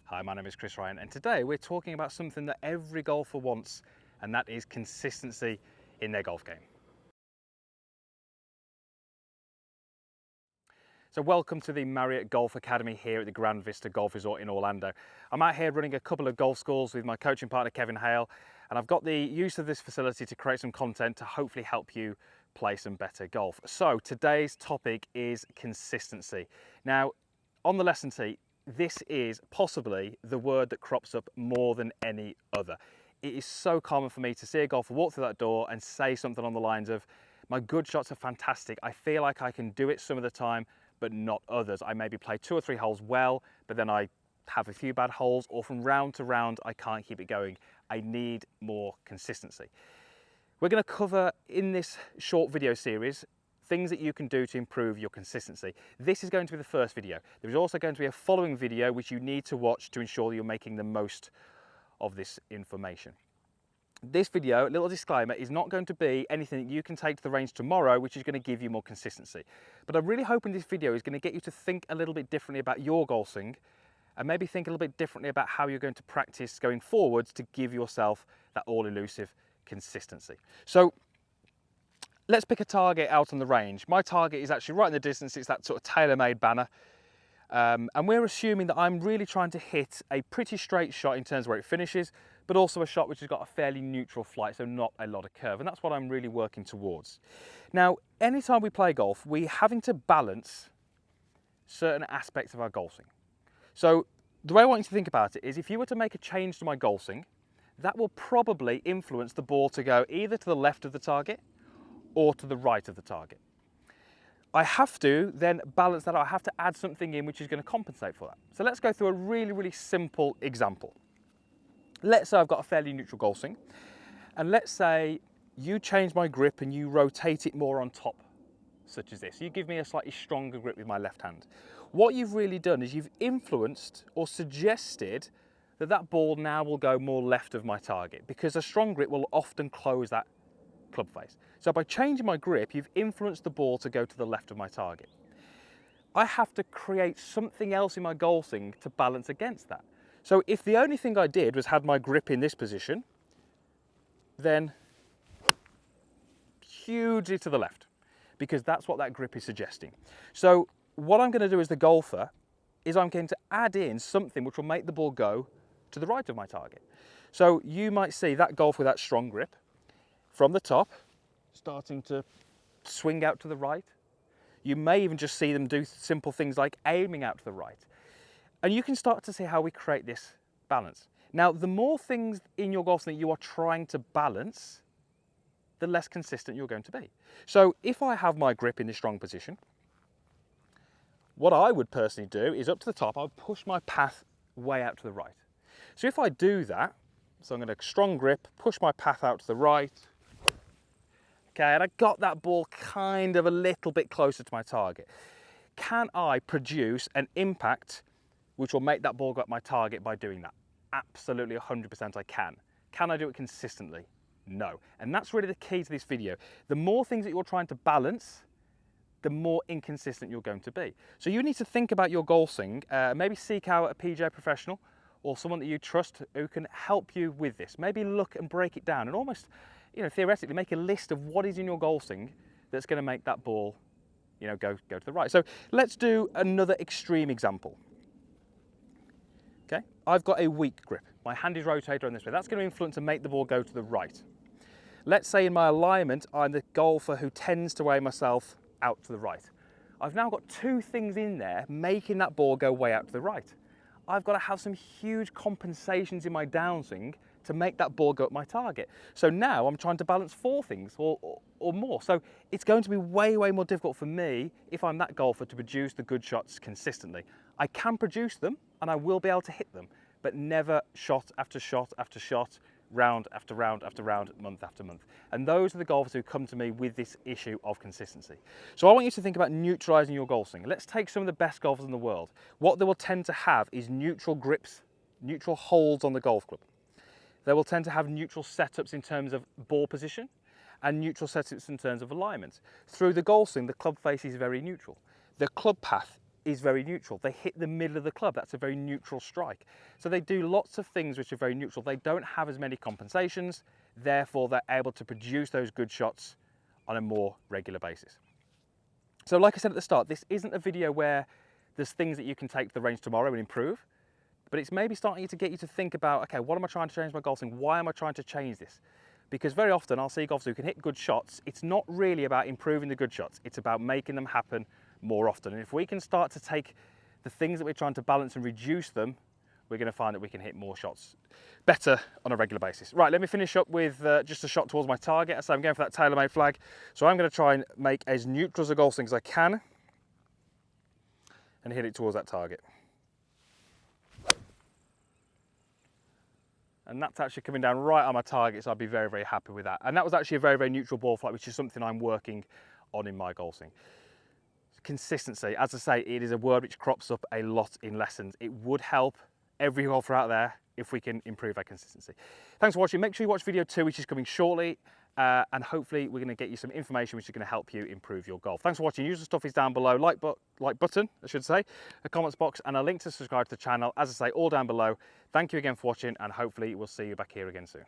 Hi, my name is Chris Ryan, and today we're talking about something that every golfer wants, and that is consistency in their golf game. So welcome to the Marriott Golf Academy here at the Grand Vista Golf Resort in Orlando. I'm out here running a couple of golf schools with my coaching partner Kevin Hale, and I've got the use of this facility to create some content to hopefully help you play some better golf. So today's topic is consistency. Now, on the lesson tee, this is possibly the word that crops up more than any other. It is so common for me to see a golfer walk through that door and say something on the lines of, my good shots are fantastic, I feel like I can do it some of the time, but not others. I maybe play 2 or 3 holes well, but then I have a few bad holes, or from round to round, I can't keep it going. I need more consistency. We're going to cover in this short video series things that you can do to improve your consistency. This is going to be the first video. There is also going to be a following video which you need to watch to ensure that you're making the most of this information. This video, a little disclaimer, is not going to be anything that you can take to the range tomorrow which is going to give you more consistency. But I'm really hoping this video is going to get you to think a little bit differently about your golf swing, and maybe think a little bit differently about how you're going to practice going forwards to give yourself that all-elusive consistency. So let's pick a target out on the range. My target is actually right in the distance. It's that sort of tailor-made banner. And we're assuming that I'm really trying to hit a pretty straight shot in terms of where it finishes, but also a shot which has got a fairly neutral flight, so not a lot of curve. And that's what I'm really working towards. Now, anytime we play golf, we're having to balance certain aspects of our golf swing. So the way I want you to think about it is, if you were to make a change to my golf swing, that will probably influence the ball to go either to the left of the target or to the right of the target. I have to then balance that out. I have to add something in which is going to compensate for that. So let's go through a really simple example. Let's say I've got a fairly neutral golf swing, and let's say you change my grip and you rotate it more on top, such as this. You give me a slightly stronger grip with my left hand. What you've really done is you've influenced or suggested that that ball now will go more left of my target, because a strong grip will often close that club face. So by changing my grip, you've influenced the ball to go to the left of my target. I have to create something else in my golf swing to balance against that. So if the only thing I did was had my grip in this position, then hugely to the left, because that's what that grip is suggesting. So what I'm going to do as the golfer is I'm going to add in something which will make the ball go to the right of my target. So you might see that golf with that strong grip from the top, starting to swing out to the right. You may even just see them do simple things like aiming out to the right. And you can start to see how we create this balance. Now, the more things in your golf swing that you are trying to balance, the less consistent you're going to be. So if I have my grip in this strong position, what I would personally do is up to the top, I would push my path way out to the right. So if I do that, so I'm going to strong grip, push my path out to the right, okay, and I got that ball kind of a little bit closer to my target. Can I produce an impact which will make that ball go at my target by doing that? Absolutely 100% I can. Can I do it consistently? No. And that's really the key to this video. The more things that you're trying to balance, the more inconsistent you're going to be. So you need to think about your golf swing, maybe seek out a PGA professional or someone that you trust who can help you with this. Maybe look and break it down and almost, theoretically make a list of what is in your golf swing that's going to make that ball, go to the right. So let's do another extreme example. Okay, I've got a weak grip. My hand is rotated on this way. That's going to influence and make the ball go to the right. Let's say in my alignment, I'm the golfer who tends to weigh myself out to the right. I've now got 2 things in there making that ball go way out to the right. I've got to have some huge compensations in my downswing to make that ball go at my target. So now I'm trying to balance 4 things or more. So it's going to be way more difficult for me if I'm that golfer to produce the good shots consistently. I can produce them and I will be able to hit them, but never shot after shot after shot, round after round after round, month after month. And those are the golfers who come to me with this issue of consistency. So I want you to think about neutralizing your golf swing. Let's take some of the best golfers in the world. What they will tend to have is neutral grips, neutral holds on the golf club. They will tend to have neutral setups in terms of ball position and neutral setups in terms of alignment. Through the golf swing, the club face is very neutral. The club path is very neutral. They hit the middle of the club. That's a very neutral strike. So they do lots of things which are very neutral. They don't have as many compensations. Therefore, they're able to produce those good shots on a more regular basis. So like I said at the start, this isn't a video where there's things that you can take to the range tomorrow and improve, but it's maybe starting to get you to think about, okay, what am I trying to change my golf swing? Why am I trying to change this? Because very often I'll see golfers who can hit good shots. It's not really about improving the good shots. It's about making them happen more often. And if we can start to take the things that we're trying to balance and reduce them, we're going to find that we can hit more shots better on a regular basis. Right, let me finish up with just a shot towards my target. So I'm going for that tailor-made flag. So I'm going to try and make as neutral as a golf swing as I can and hit it towards that target. And that's actually coming down right on my target, so I'd be very, very happy with that. And that was actually a very, very neutral ball flight, which is something I'm working on in my golf swing. Consistency, as I say, it is a word which crops up a lot in lessons. It would help every golfer out there if we can improve our consistency. Thanks for watching. Make sure you watch video 2, which is coming shortly. And hopefully we're going to get you some information which is going to help you improve your golf. Thanks for watching. Usual stuff is down below, like button, I should say, a comments box, and a link to subscribe to the channel. As I say, all down below. Thank you again for watching, and hopefully we'll see you back here again soon.